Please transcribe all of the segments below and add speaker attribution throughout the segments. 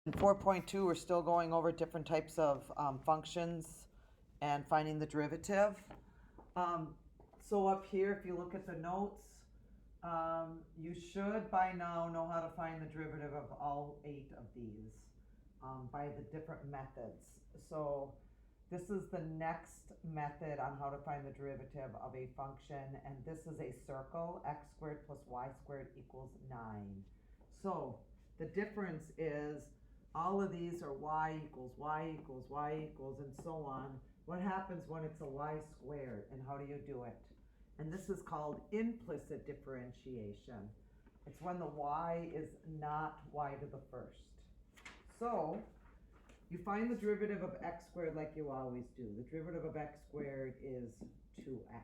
Speaker 1: In 4.2, we're still going over different types of functions and finding the derivative. So up here, if you look at the notes, you should by now know how to find the derivative of all 8 of these by the different methods. So this is the next method on how to find the derivative of a function, and this is a circle. X squared plus y squared equals 9. So the difference is all of these are y equals, y equals, y equals, and so on. What happens when it's a y squared, and how do you do it? And this is called implicit differentiation. It's when the y is not y to the first. So you find the derivative of x squared like you always do. The derivative of x squared is 2x.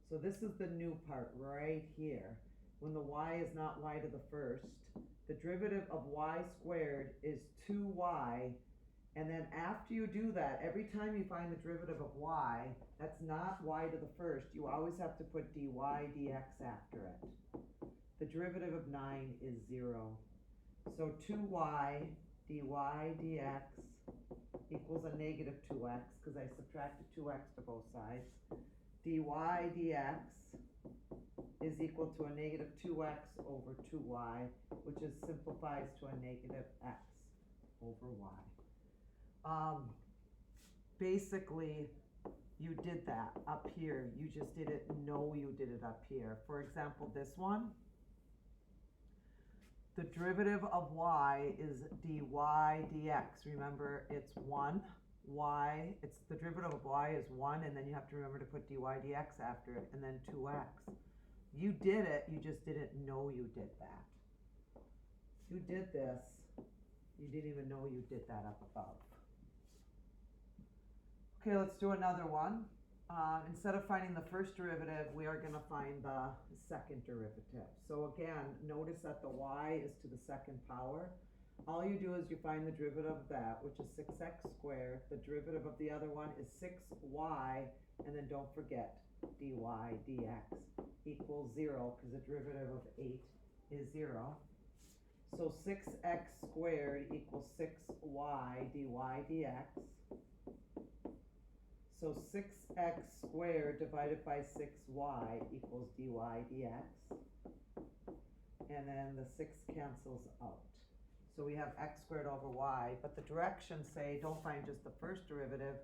Speaker 1: So this is the new part right here. When the y is not y to the first, the derivative of y squared is 2y, and then after you do that, every time you find the derivative of y that's not y to the first, you always have to put dy dx after it. The derivative of 9 is 0. So 2y dy dx equals a negative 2x, because I subtracted 2x to both sides. Dy dx is equal to a negative 2x over 2y, which is simplifies to a negative x over y. Basically, you did that up here. You just didn't know you did it up here. For example, this one, the derivative of y is dy dx. Remember, it's 1. It's the derivative of y is 1, and then you have to remember to put dy dx after it, and then 2x. You did it, you just didn't know you did that. You did this, you didn't even know you did that up above. Okay, let's do another one. Instead of finding the first derivative, we are going to find the second derivative. So again, notice that the y is to the second power. All you do is you find the derivative of that, which is 6x squared. The derivative of the other one is 6y, and then don't forget dy dx equals 0, because the derivative of 8 is 0. So 6x squared equals 6y dy dx. So 6x squared divided by 6y equals dy dx. And then the 6 cancels out. So we have x squared over y, but the directions say don't find just the first derivative,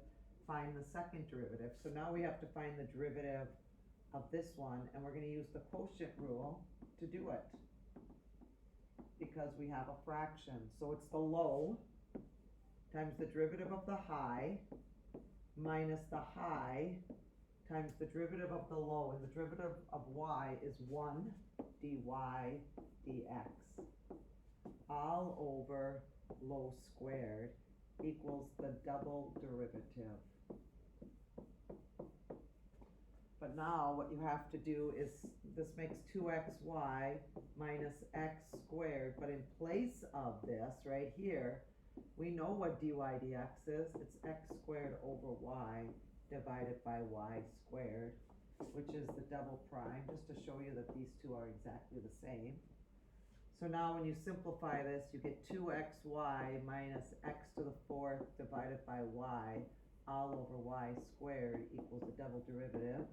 Speaker 1: find the second derivative. So now we have to find the derivative of this one, and we're going to use the quotient rule to do it, because we have a fraction. So it's the low times the derivative of the high minus the high times the derivative of the low, and the derivative of y is 1 dy dx all over low squared equals the double derivative. But now what you have to do is, this makes 2xy minus x squared, but in place of this right here, we know what dy dx is. It's x squared over y divided by y squared, which is the double prime, just to show you that these two are exactly the same. So now when you simplify this, you get 2xy minus x to the 4th divided by y all over y squared equals the double derivative.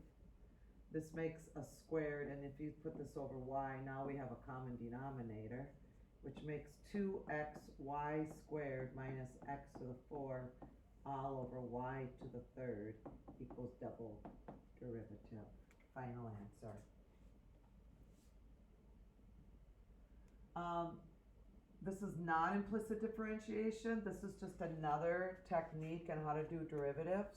Speaker 1: This makes a squared, and if you put this over y, now we have a common denominator, which makes 2xy squared minus x to the 4th all over y to the 3rd equals double derivative. Final answer. This is not implicit differentiation. This is just another technique on how to do derivatives.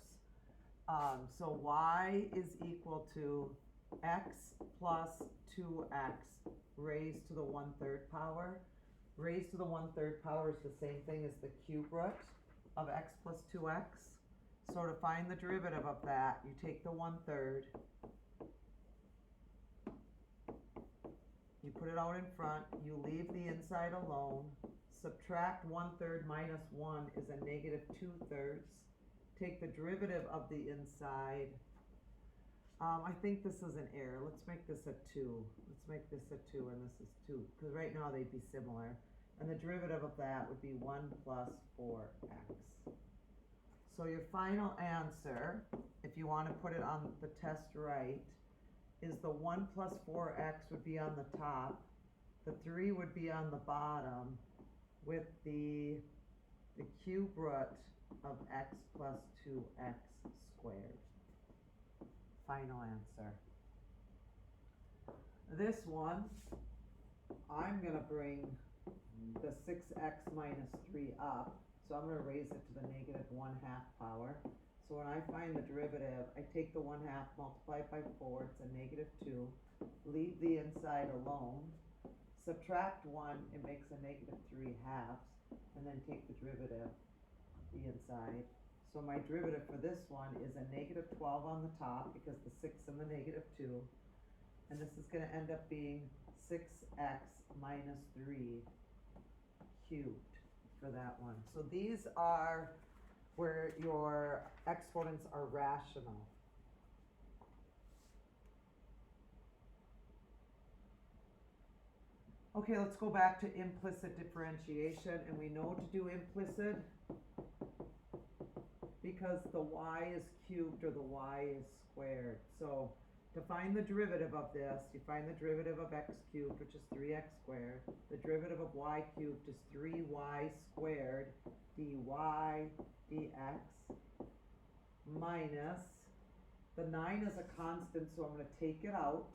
Speaker 1: So y is equal to x plus 2x raised to the 1/3 power. Raised to the 1/3 power is the same thing as the cube root of x plus 2x. So to find the derivative of that, you take the 1/3, you put it out in front, you leave the inside alone, subtract 1/3 minus 1 is a negative 2/3. Take the derivative of the inside. I think this is an error. Let's make this a 2. Let's make this a 2, and this is 2, because right now they'd be similar. and the derivative of that would be 1 plus 4x. So your final answer, if you want to put it on the test right, is the 1 plus 4x would be on the top, the 3 would be on the bottom, with the cube root of x plus 2x squared. Final answer. This one, I'm going to bring the 6x minus 3 up, so I'm going to raise it to the negative 1/2 power. So when I find the derivative, I take the 1/2, multiply it by 4, it's a negative 2, leave the inside alone, subtract 1, it makes a negative 3/2, and then take the derivative, the inside. So my derivative for this one is a negative 12 on the top, because the 6 and the negative 2, and this is going to end up being 6x minus 3 cubed for that one. So these are where your exponents are rational. Okay, let's go back to implicit differentiation, and we know to do implicit because the y is cubed or the y is squared. So to find the derivative of this, you find the derivative of x cubed, which is 3x squared. The derivative of y cubed is 3y squared dy dx minus, the 9 is a constant, so I'm going to take it out.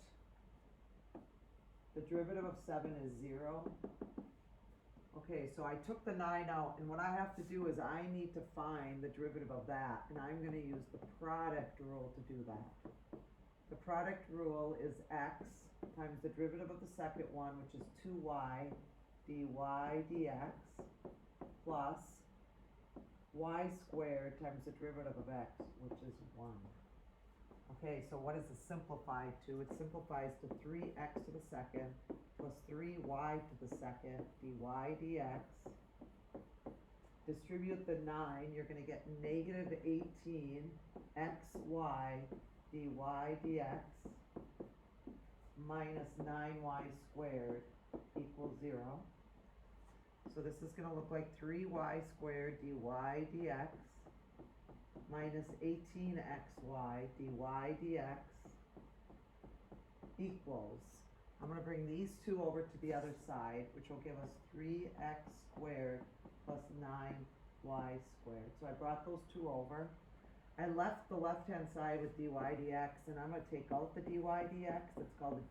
Speaker 1: The derivative of 7 is 0. Okay, so I took the 9 out, and what I have to do is I need to find the derivative of that, and I'm going to use the product rule to do that. The product rule is x times the derivative of the second one, which is 2y dy dx, plus y squared times the derivative of x, which is 1. Okay, so what is it simplified to? It simplifies to 3x to the second plus 3y to the second dy dx. Distribute the 9, you're going to get negative 18 xy dy dx minus 9y squared equals 0. So this is going to look like 3y squared dy dx minus 18xy dy dx equals, I'm going to bring these two over to the other side, which will give us 3x squared plus 9y squared. So I brought those two over. I left the left-hand side with dy dx, and I'm going to take out the dy dx. It's called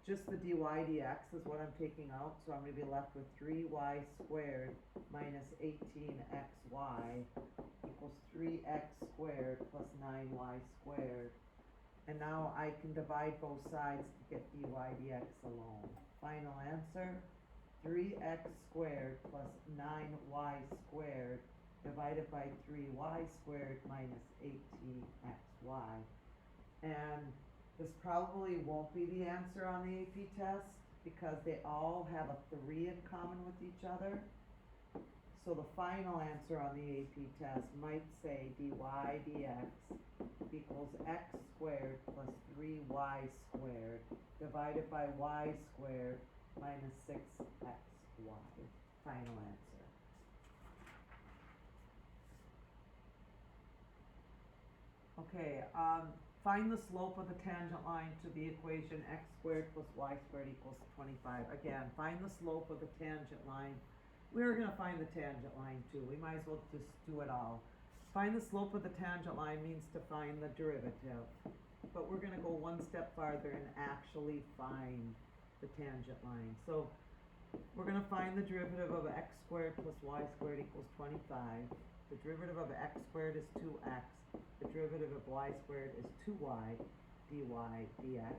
Speaker 1: just the dy dx is what I'm taking out. So I'm going to be left with 3y squared minus 18xy equals 3x squared plus 9y squared. And now I can divide both sides to get dy dx alone. Final answer, 3x squared plus 9y squared divided by 3y squared minus 18xy. And this probably won't be the answer on the AP test because they all have a 3 in common with each other. So the final answer on the AP test might say dy dx equals x squared plus 3y squared divided by y squared minus 6xy. Final answer. Okay, find the slope of the tangent line to the equation x squared plus y squared equals 25. Again, find the slope of the tangent line. We're going to find the tangent line too. We might as well just do it all. Find the slope of the tangent line means to find the derivative. But we're going to go one step farther and actually find the tangent line. So we're going to find the derivative of x squared plus y squared equals 25. The derivative of x squared is 2x. The derivative of y squared is 2y dy dx.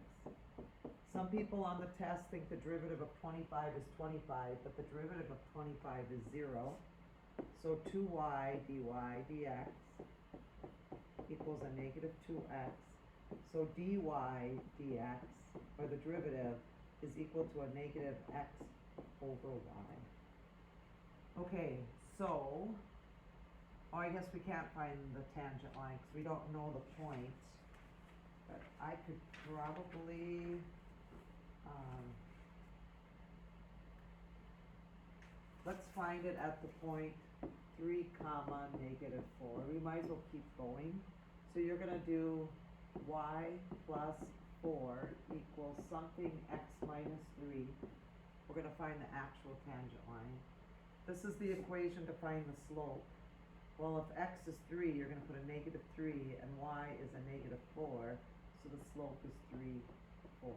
Speaker 1: Some people on the test think the derivative of 25 is 25, but the derivative of 25 is 0. So 2y dy dx equals a negative 2x. So dy dx, or the derivative, is equal to a negative x over y. Okay, so, I guess we can't find the tangent line because we don't know the point. But I could probably, let's find it at the point 3 comma negative 4. We might as well keep going. So you're going to do y plus 4 equals something x minus 3. We're going to find the actual tangent line. This is the equation to find the slope. Well, if x is 3, you're going to put a negative 3, and y is a negative 4, so the slope is 3/4.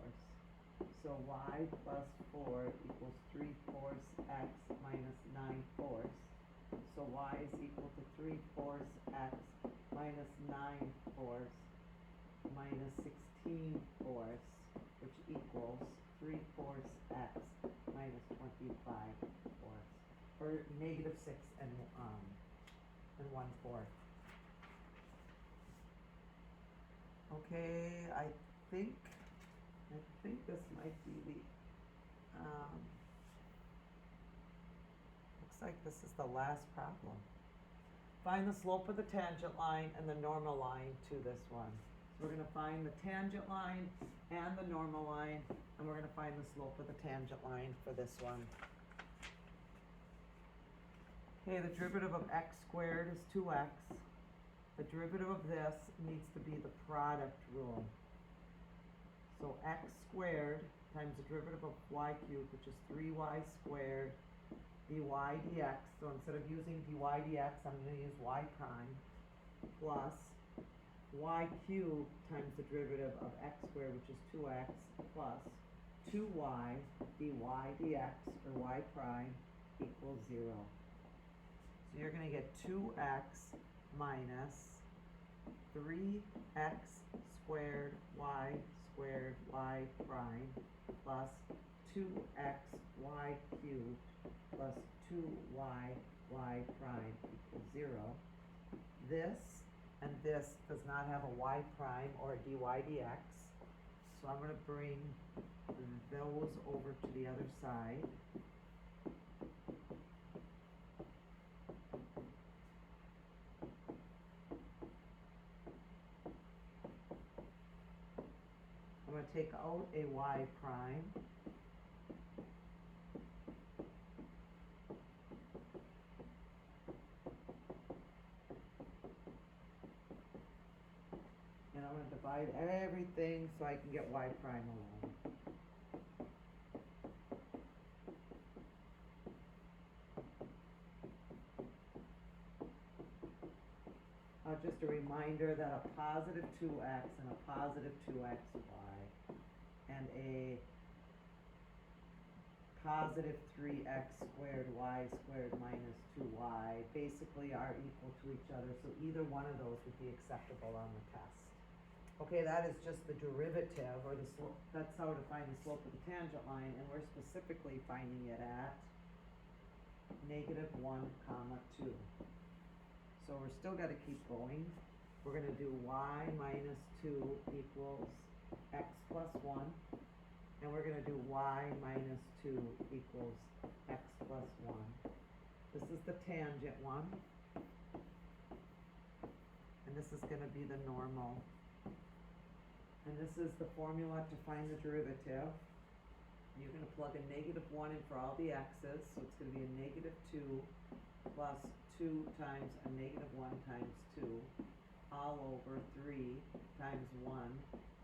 Speaker 1: So y plus 4 equals 3/4 x minus 9/4. So y is equal to 3/4 x minus 9/4 minus 16/4, which equals 3/4 x minus 25/4, or negative 6 and 1/4. Okay, I think this might be the, looks like this is the last problem. Find the slope of the tangent line and the normal line to this one. So we're going to find the tangent line and the normal line, and we're going to find the slope of the tangent line for this one. Okay, the derivative of x squared is 2x. The derivative of this needs to be the product rule. So x squared times the derivative of y cubed, which is 3y squared, dy dx. So instead of using dy dx, I'm going to use y prime, plus y cubed times the derivative of x squared, which is 2x, plus 2y dy dx, or y prime, equals 0. So you're going to get 2x minus 3x squared y squared y prime plus 2x y cubed plus 2y y prime equals 0. This and this does not have a y prime or a dy dx, so I'm going to bring those over to the other side. I'm going to take out a y prime. And I'm going to divide everything so I can get y prime alone. Just a reminder that a positive 2x and a positive 2xy and a positive 3x squared y squared minus 2y basically are equal to each other, so either one of those would be acceptable on the test. Okay, that is just the derivative, or the slope. That's how to find the slope of the tangent line, and we're specifically finding it at negative 1 comma 2. So we're still got to keep going. We're going to do y minus 2 equals x plus 1. And we're going to do y minus 2 equals x plus 1. This is the tangent one. And this is going to be the normal. And this is the formula to find the derivative. You're going to plug a negative 1 in for all the x's. So it's going to be a negative 2 plus 2 times a negative 1 times 2 all over 3 times 1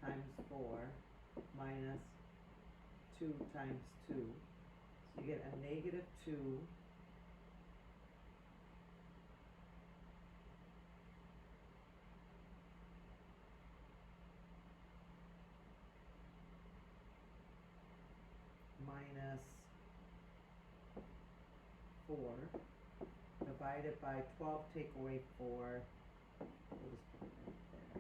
Speaker 1: times 4 minus 2 times 2. So you get a negative 2 minus 4 divided by 12, take away 4. We'll just put it right there.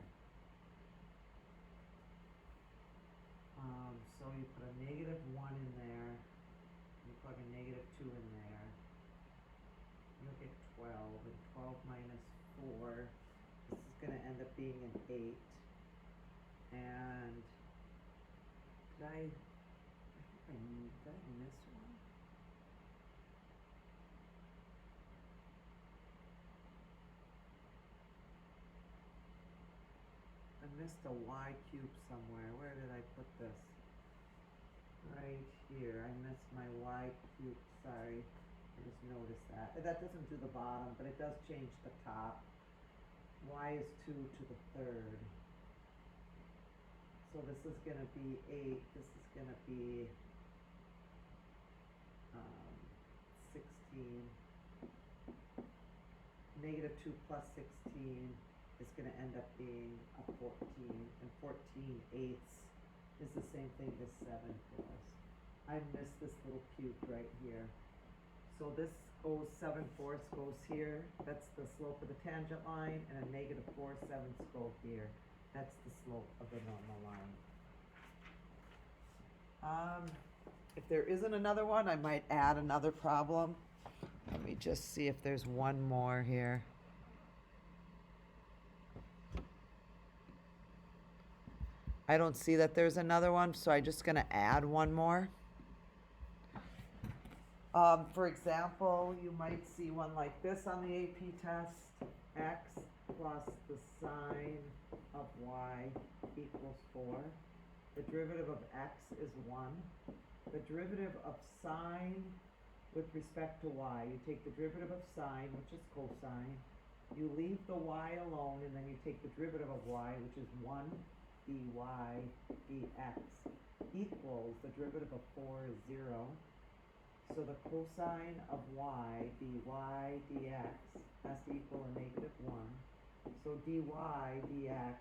Speaker 1: So you put a negative 1 in there, you plug a negative 2 in there, you'll get 12, and 12 minus 4, this is going to end up being an 8, and did I miss one? I missed a y cube somewhere. Where did I put this? Right here. I missed my y cube, sorry. I just noticed that. That doesn't do the bottom, but it does change the top. Y is 2 to the third. So this is going to be 8. This is going to be 16. Negative 2 plus 16 is going to end up being a 14. And 14 eighths is the same thing as 7 fourths. I missed this little puke right here. So this goes 7 fourths goes here. That's the slope of the tangent line, and a negative 4 sevenths go here. That's the slope of the normal line. If there isn't another one, I might add another problem. Let me just see if there's one more here. I don't see that there's another one, so I'm just going to add one more. For example, you might see one like this on the AP test. X plus the sine of y equals 4. The derivative of x is 1. The derivative of sine with respect to y, you take the derivative of sine, which is cosine. You leave the y alone, and then you take the derivative of y, which is 1 dy dx, equals the derivative of 4 is 0. So the cosine of y, dy dx, has to equal a negative 1. So dy dx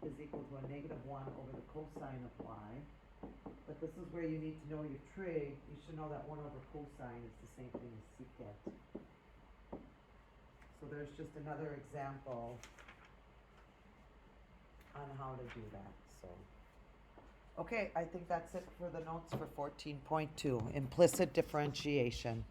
Speaker 1: is equal to a negative 1 over the cosine of y. But this is where you need to know your trig. You should know that 1 over cosine is the same thing as secant. So there's just another example on how to do that. So, okay, I think that's it for the notes for 14.2, implicit differentiation.